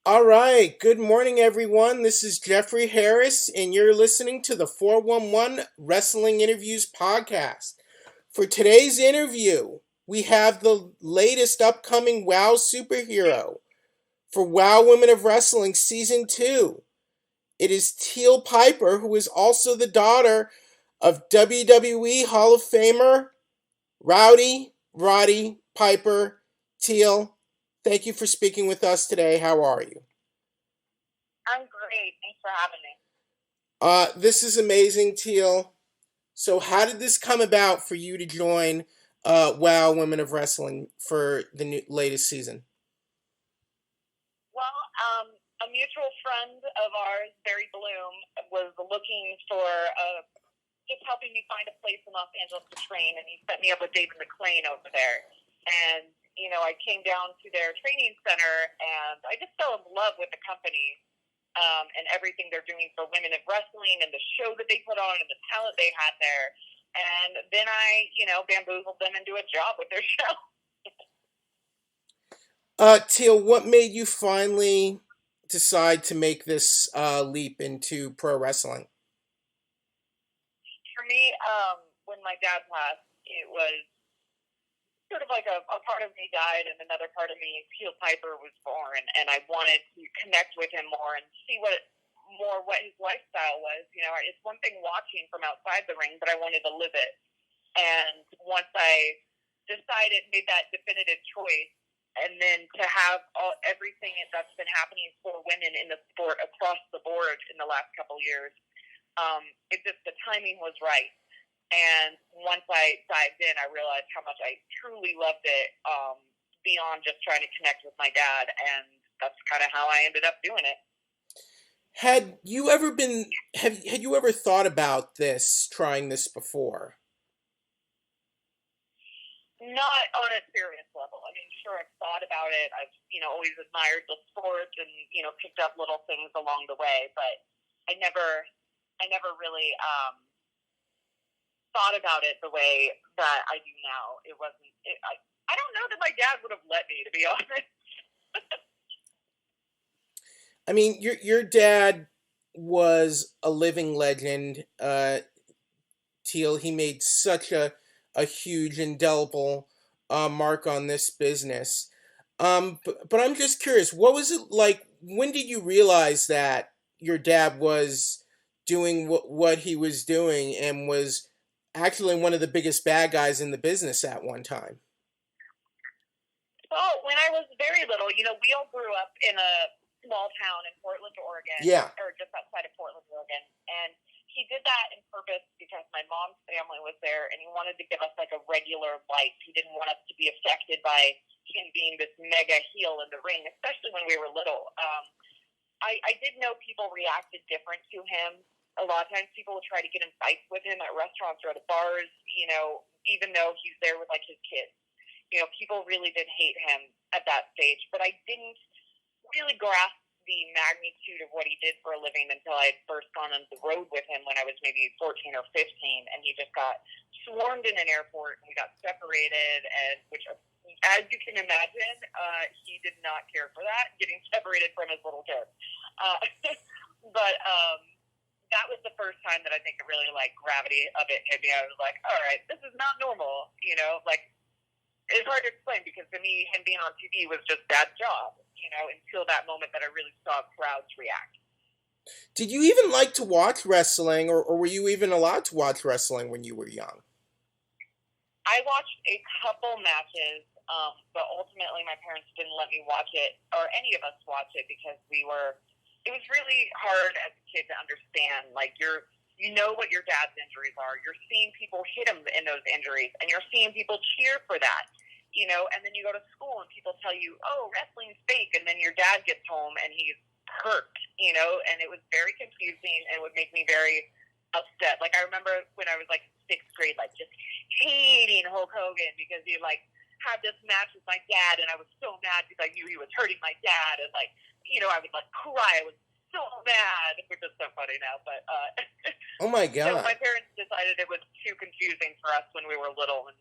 All right. Good morning, everyone. This is Jeffrey Harris, and you're listening to the 411 Wrestling Interviews podcast. For today's interview, we have the latest upcoming WOW superhero for WOW Women of Wrestling Season 2. It is Teal Piper, who is also the daughter of WWE Hall of Famer Roddy Piper. Teal, thank you for speaking with us today. How are you? I'm great. Thanks for having me. This is amazing, Teal. So, how did this come about for you to join WOW Women of Wrestling for the latest season? Well, a mutual friend of ours, Barry Bloom, was looking for just helping me find a place in Los Angeles to train, and he set me up with David McLean over there. And, I came down to their training center, and I just fell in love with the company. And everything they're doing for women in wrestling and the show that they put on and the talent they had there. And then I, bamboozled them into a job with their show. Teal, what made you finally decide to make this leap into pro wrestling? For me, when my dad passed, it was sort of like a part of me died and another part of me, Teal Piper, was born, and I wanted to connect with him more and see what his lifestyle was. It's one thing watching from outside the ring, but I wanted to live it. And once I made that definitive choice, and then to have everything that's been happening for women in the sport across the board in the last couple years, the timing was right. And once I dived in, I realized how much I truly loved it, beyond just trying to connect with my dad, and that's kind of how I ended up doing it. Had you ever thought about trying this before? Not on a serious level. I mean, sure, I've thought about it. I've, always admired the sport and, picked up little things along the way, but I never really, thought about it the way that I do now. I don't know that my dad would have let me, to be honest. I mean, your dad was a living legend. Teal, he made such a huge indelible mark on this business. But I'm just curious, what was it like? When did you realize that your dad was doing what he was doing and was actually one of the biggest bad guys in the business at one time? Well, when I was very little, we all grew up in a small town in Portland, Oregon. Yeah. Or just outside of Portland, Oregon. And he did that in purpose because my mom's family was there, and he wanted to give us like a regular life. He didn't want us to be affected by him being this mega heel in the ring, especially when we were little. I did know people reacted different to him. A lot of times people would try to get in fights with him at restaurants or at bars, even though he's there with like his kids. People really did hate him at that stage, but I didn't really grasp the magnitude of what he did for a living until I had first gone on the road with him when I was maybe 14 or 15, and he just got swarmed in an airport, and we got separated, and which, as you can imagine, he did not care for that, getting separated from his little kid. But that was the first time that I think it really, gravity of it hit me. I was like, all right, this is not normal, it's hard to explain because to me, him being on TV was just dad's job, until that moment that I really saw crowds react. Did you even like to watch wrestling, or were you even allowed to watch wrestling when you were young? I watched a couple matches, but ultimately my parents didn't let me watch it, or any of us watch it, because it was really hard as a kid to understand, you know what your dad's injuries are. You're seeing people hit him in those injuries, and you're seeing people cheer for that, and then you go to school and people tell you, oh, wrestling's fake, and then your dad gets home and he's hurt, and it was very confusing and would make me very upset. I remember when I was sixth grade, just hating Hulk Hogan because he had this match with my dad, and I was so mad because I knew he was hurting my dad, and I would cry. I was so mad, which is so funny now, but oh my god. So my parents decided it was too confusing for us when we were little, and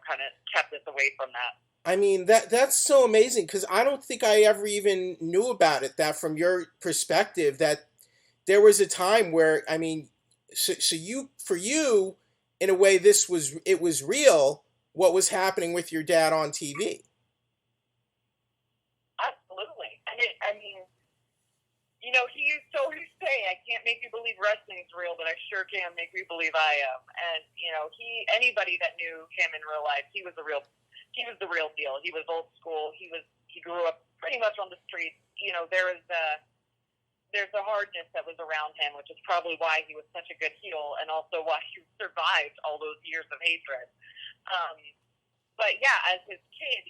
kind of kept us away from that. I mean that's so amazing because I don't think I ever even knew about it. That from your perspective, that there was a time where I mean, so you for you, in a way, this was it was real. What was happening with your dad on TV? Absolutely. I mean, he used to always say, "I can't make you believe wrestling's real, but I sure can make you believe I am." And anybody that knew him in real life, he was the real deal. He was old school. He grew up pretty much on the streets. There's a hardness that was around him, which is probably why he was such a good heel, and also why he survived all those years of hatred. Um, but yeah, as his kid,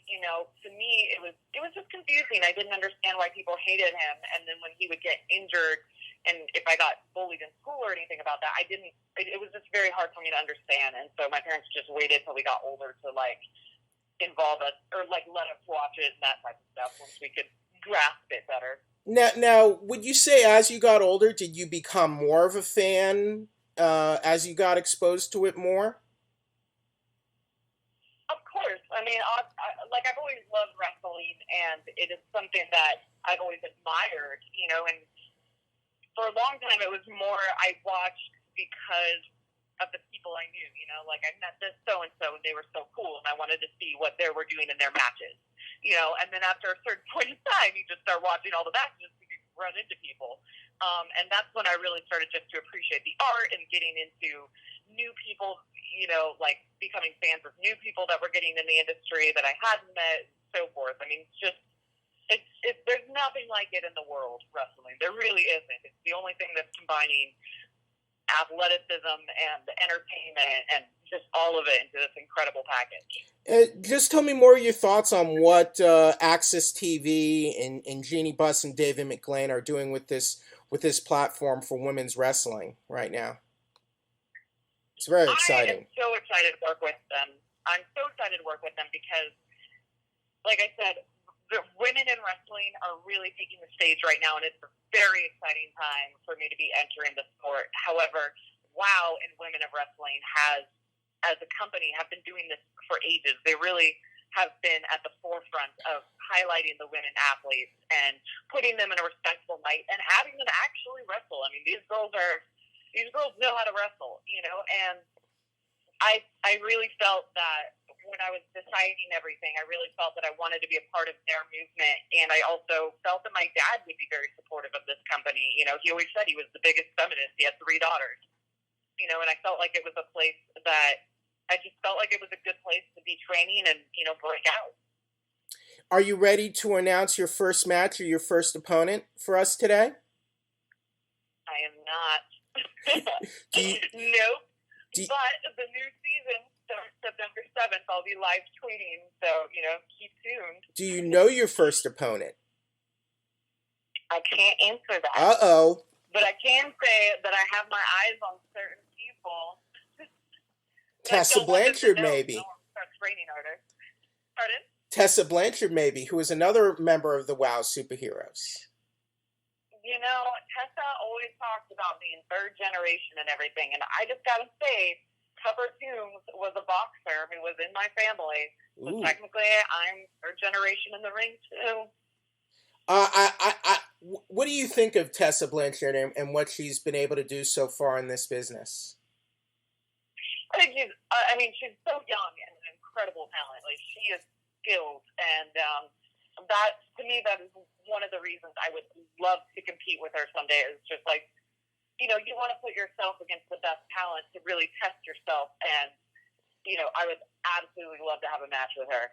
to me it was just confusing. I didn't understand why people hated him, and then when he would get injured, and if I got bullied in school or anything about that, I didn't. It was just very hard for me to understand, and so my parents just waited till we got older to involve us or let us watch it and that type of stuff once we could grasp it better. Now, would you say as you got older, did you become more of a fan as you got exposed to it more? Of course. I mean, I've always loved wrestling, and it is something that I've always admired, and for a long time it was more I watched because of the people I knew, like I met this so and so and they were so cool and I wanted to see what they were doing in their matches, and then after a certain point in time you just start watching all the matches because you run into people. And that's when I really started just to appreciate the art and getting into new people, like becoming fans of new people that were getting in the industry that I hadn't met, and so forth. I mean, there's nothing like it in the world, wrestling. There really isn't. It's the only thing that's combining athleticism and entertainment and just all of it into this incredible package. Just tell me more of your thoughts on what AXS TV and Jeannie Buss and David McLean are doing with this platform for women's wrestling right now. It's very I am exciting. so excited to work with them. I'm so excited to work with them because, like I said, the women in wrestling are really taking the stage right now, and it's a very exciting time for me to be entering the sport. However, WOW and Women of Wrestling as a company, have been doing this for ages. They really have been at the forefront of highlighting the women athletes and putting them in a respectful light and having them actually wrestle. I mean, these girls know how to wrestle, and I really felt that when I was deciding everything, I really felt that I wanted to be a part of their movement, and I also felt that my dad would be very supportive of this company. He always said he was the biggest feminist. He had 3 daughters, and I felt like it was a place that I just felt like it was a good place to be training and, break out. Are you ready to announce your first match or your first opponent for us today? I am not. Do you, Nope. do you- But the new season starts September 7th. I'll be live tweeting, so, keep tuned. do you know your first opponent? I can't answer that. Uh-oh. But I can say that I have my eyes on certain people. Tessa Blanchard, maybe. Starts raining harder. Pardon? Tessa Blanchard, maybe, who is another member of the WOW superheroes. Tessa always talks about being third generation and everything, and I just gotta say, Tupper Toombs was a boxer who was in my family, so Ooh. technically I'm third generation in the ring too. What do you think of Tessa Blanchard and what she's been able to do so far in this business? I think she's so young and an incredible talent. Like, she is skilled, and that, to me, that is one of the reasons I would love to compete with her someday. Is just like, you want to put yourself against the best talent to really test yourself, and I would absolutely love to have a match with her.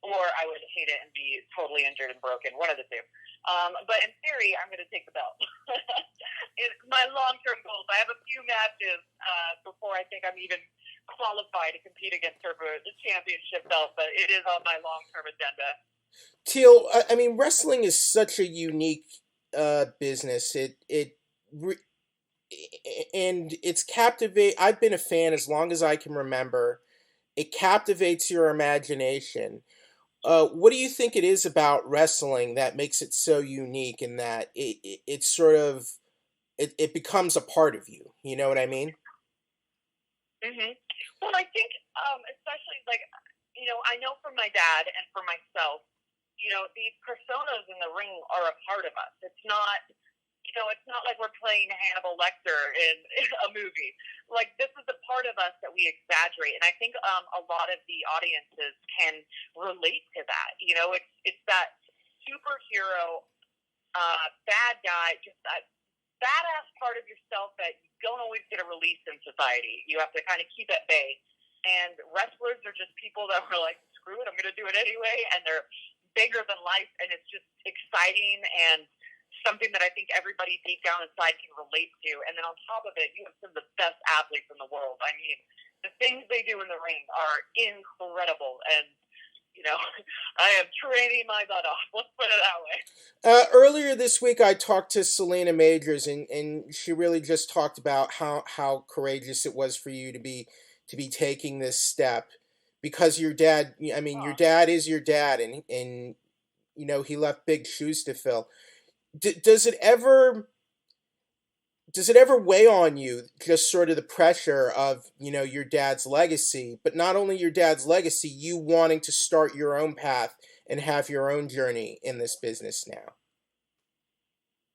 Or I would hate it and be totally injured and broken, one of the two. But in theory, I'm going to take the belt. It's my long-term goals. I have a few matches before I think I'm even qualified to compete against her for the championship belt, but it is on my long-term agenda. Teal, I mean, wrestling is such a unique business. And it's captivate. I've been a fan as long as I can remember. It captivates your imagination. What do you think it is about wrestling that makes it so unique and that it's sort of it becomes a part of you? You know what I mean? Mm-hmm. Well, I think especially like I know from my dad and for myself, these personas in the ring are a part of us. It's not like we're playing Hannibal Lecter in a movie. Like, this is a part of us that we exaggerate, and I think a lot of the audiences can relate to that. It's that superhero, bad guy, just that badass part of yourself that you don't always get a release in society. You have to kind of keep at bay. And wrestlers are just people that were like, screw it, I'm going to do it anyway, and they're bigger than life, and it's just exciting and something that I think everybody deep down inside can relate to. And then on top of it, you have some of the best athletes in the world. I mean, the things they do in the ring are incredible. And, I am training my butt off. Let's put it that way. Earlier this week, I talked to Selena Majors, and she really just talked about how courageous it was for you to be taking this step, because your dad. I mean, your dad is your dad, and he left big shoes to fill. Does it ever weigh on you, just sort of the pressure of your dad's legacy, but not only your dad's legacy, you wanting to start your own path and have your own journey in this business now?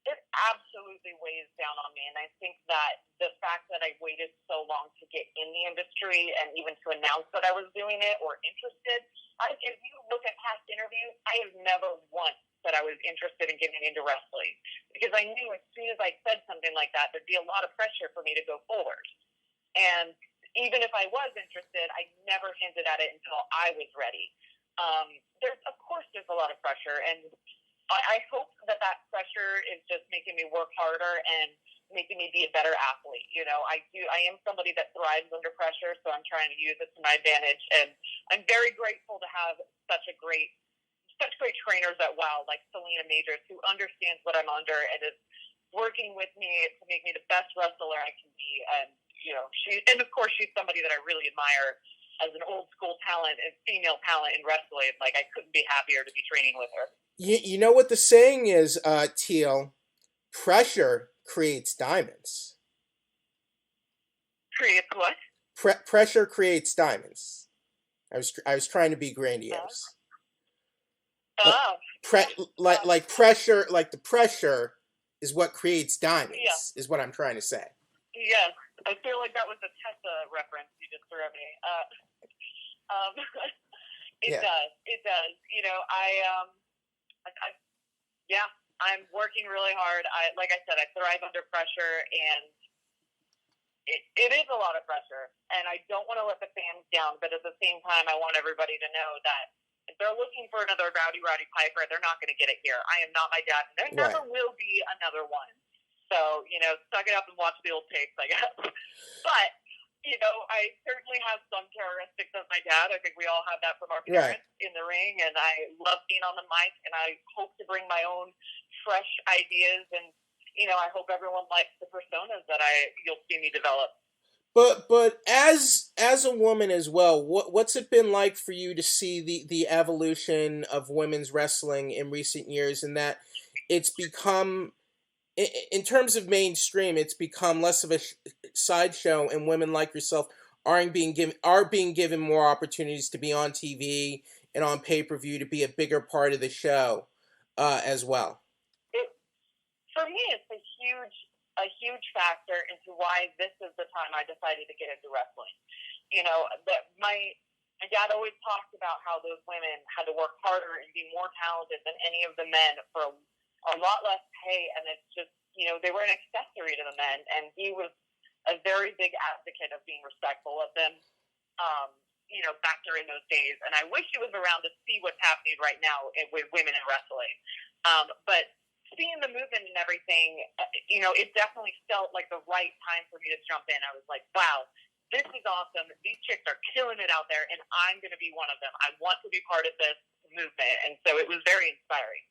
It absolutely weighs down on me, and I think that the fact that I waited so long to get in the industry and even to announce that I was doing it or interested, if you look at past interviews, I have never once said I was interested in getting into wrestling, because I knew as soon as I said something like that, there'd be a lot of pressure for me to go forward. And even if I was interested, I never hinted at it until I was ready. Of course, there's a lot of pressure, and I hope that pressure is just making me work harder and making me be a better athlete. I am somebody that thrives under pressure, so I'm trying to use it to my advantage. And I'm very grateful to have such great trainers at WOW, like Selena Majors, who understands what I'm under and is working with me to make me the best wrestler I can be. And of course, she's somebody that I really admire as an old school talent and female talent in wrestling. Like, I couldn't be happier to be training with her. You know what the saying is, Teal? Pressure creates diamonds. Creates what? Pressure creates diamonds. I was trying to be grandiose. Like pressure, like the pressure is what creates diamonds, is what I'm trying to say. Yes, I feel like that was a Tessa reference you just threw at me. It does. I'm working really hard. Like I said, I thrive under pressure, and it is a lot of pressure, and I don't want to let the fans down, but at the same time, I want everybody to know that if they're looking for another Roddy Piper, they're not going to get it here. I am not my dad, and there never will be another one. So, suck it up and watch the old tapes, I guess. But, I certainly have some characteristics of my dad. I think we all have that from our parents in the ring, and I love being on the mic, and I hope to bring my own fresh ideas, and, I hope everyone likes the personas that you'll see me develop. But as a woman as well, what's it been like for you to see the evolution of women's wrestling in recent years, and that it's become, in terms of mainstream, it's become less of a sideshow, and women like yourself are being given more opportunities to be on TV and on pay-per-view, to be a bigger part of the show as well? For me, it's a huge factor into why this is the time I decided to get into wrestling. That my dad always talked about how those women had to work harder and be more talented than any of the men for a lot less pay, and it's just, they were an accessory to the men, and he was a very big advocate of being respectful of them, back during those days. And I wish he was around to see what's happening right now with women in wrestling. But seeing the movement and everything, it definitely felt like the right time for me to jump in. I was like, wow, this is awesome. These chicks are killing it out there, and I'm going to be one of them. I want to be part of this movement. And so it was very inspiring.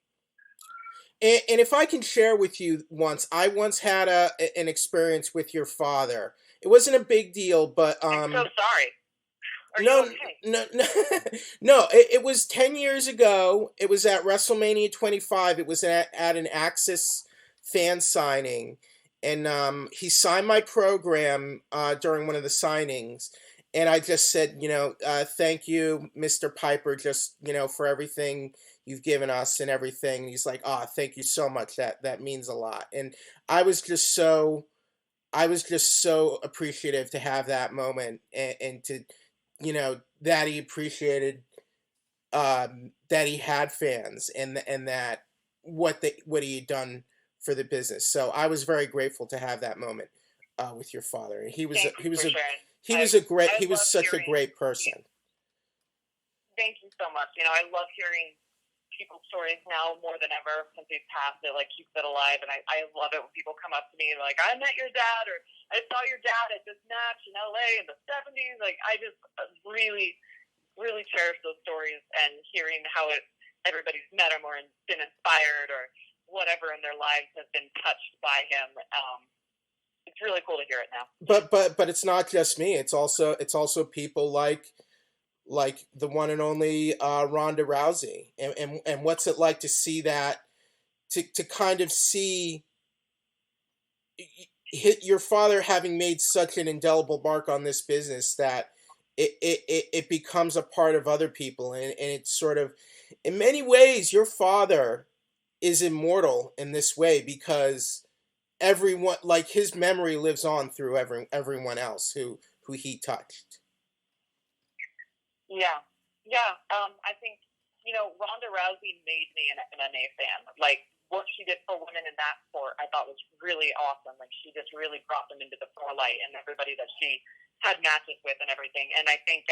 And if I can share with you, I once had an experience with your father. It wasn't a big deal, but I'm so sorry. No. It was 10 years ago. It was at WrestleMania 25. It was at an AXS fan signing, and he signed my program during one of the signings. and I just said, thank you, Mr. Piper, just for everything you've given us and everything. And he's like, oh, thank you so much. That means a lot. And I was just so I was just so appreciative to have that moment, and to that he appreciated, that he had fans, and that what he had done for the business. So I was very grateful to have that moment with your father. And Thank you for sharing. he I was love such a hearing. great person. Thank you so much. I love hearing people's stories now more than ever since he's passed. It like keeps it alive, and I love it when people come up to me like, I met your dad, or I saw your dad at this match in LA in the '70s. Like, I just really, really cherish those stories, and hearing how everybody's met him or been inspired or whatever in their lives has been touched by him. It's really cool to hear it now. But it's not just me. It's also people like the one and only Ronda Rousey, and what's it like to see that, to kind of see your father having made such an indelible mark on this business that it becomes a part of other people, and it's sort of, in many ways, your father is immortal in this way, because everyone, like, his memory lives on through everyone else who he touched. Yeah, yeah. I think Ronda Rousey made me an MMA fan. Like, what she did for women in that sport, I thought was really awesome. Like, she just really brought them into the forelight, and everybody that she had matches with and everything. And I think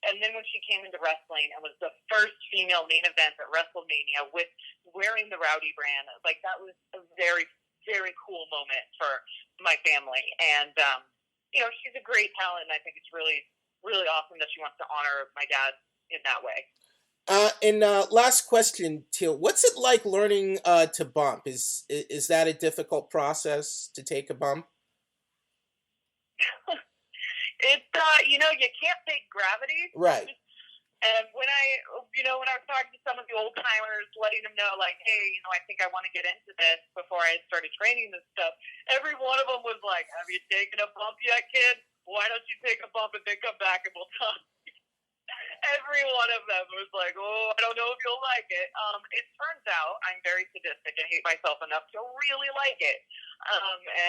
and then when she came into wrestling and was the first female main event at WrestleMania with wearing the Rowdy brand, like, that was a very, very cool moment for my family. And she's a great talent, and I think it's really, really awesome that she wants to honor my dad in that way. And last question, Teal. What's it like learning to bump? Is that a difficult process to take a bump? It's you can't fake gravity. Right. And when I was talking to some of the old timers, letting them know, like, hey, I think I want to get into this before I started training this stuff, every one of them was like, have you taken a bump yet, kid? Why don't you take a bump and then come back and we'll talk? Every one of them was like, oh, I don't know if you'll like it. It turns out I'm very sadistic and hate myself enough to really like it.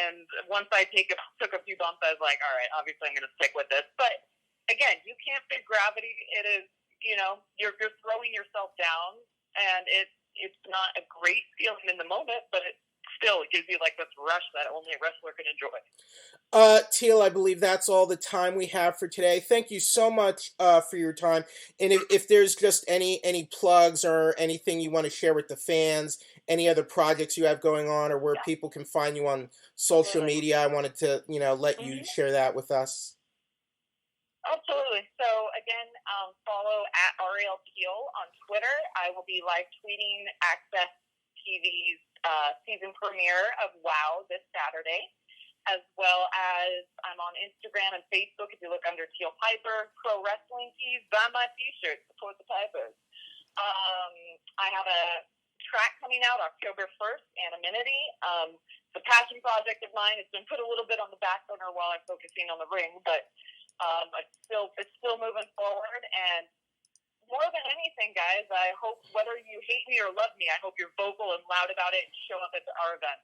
And once I took a few bumps, I was like, all right, obviously I'm going to stick with this. But again, you can't fake gravity. It is, you're throwing yourself down, and it's not a great feeling in the moment, but it still gives you like this rush that only a wrestler can enjoy. Teal, I believe that's all the time we have for today. Thank you so much for your time. And if there's just any plugs or anything you want to share with the fans, any other projects you have going on, or where people can find you on social media, I wanted to let you share that with us. Absolutely. So again, follow at RAL Teal on Twitter. I will be live tweeting AXS TV's season premiere of WOW this Saturday, as well as I'm on Instagram and Facebook. If you look under Teal Piper, Pro Wrestling Tees, buy my T-shirt, support the Pipers. I have a track coming out October 1st, Anonymity. It's a passion project of mine. It's been put a little bit on the back burner while I'm focusing on the ring, but it's still moving forward. And more than anything, guys, I hope, whether you hate me or love me, I hope you're vocal and loud about it and show up at our event.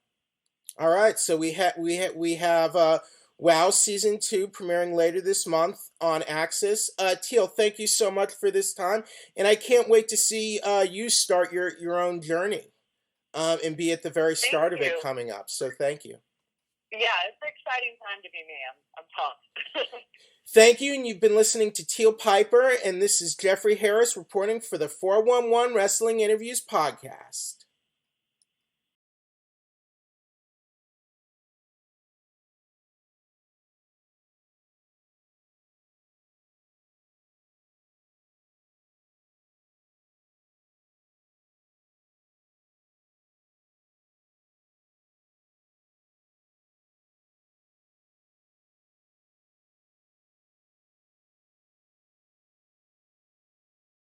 All right, so we have WOW Season 2 premiering later this month on AXS. Teal, thank you so much for this time, and I can't wait to see you start your own journey, and be at the very start of it coming up. So thank you. Yeah, it's an exciting time to be me. I'm pumped. Thank you, and you've been listening to Teal Piper, and this is Jeffrey Harris reporting for the 411 Wrestling Interviews podcast.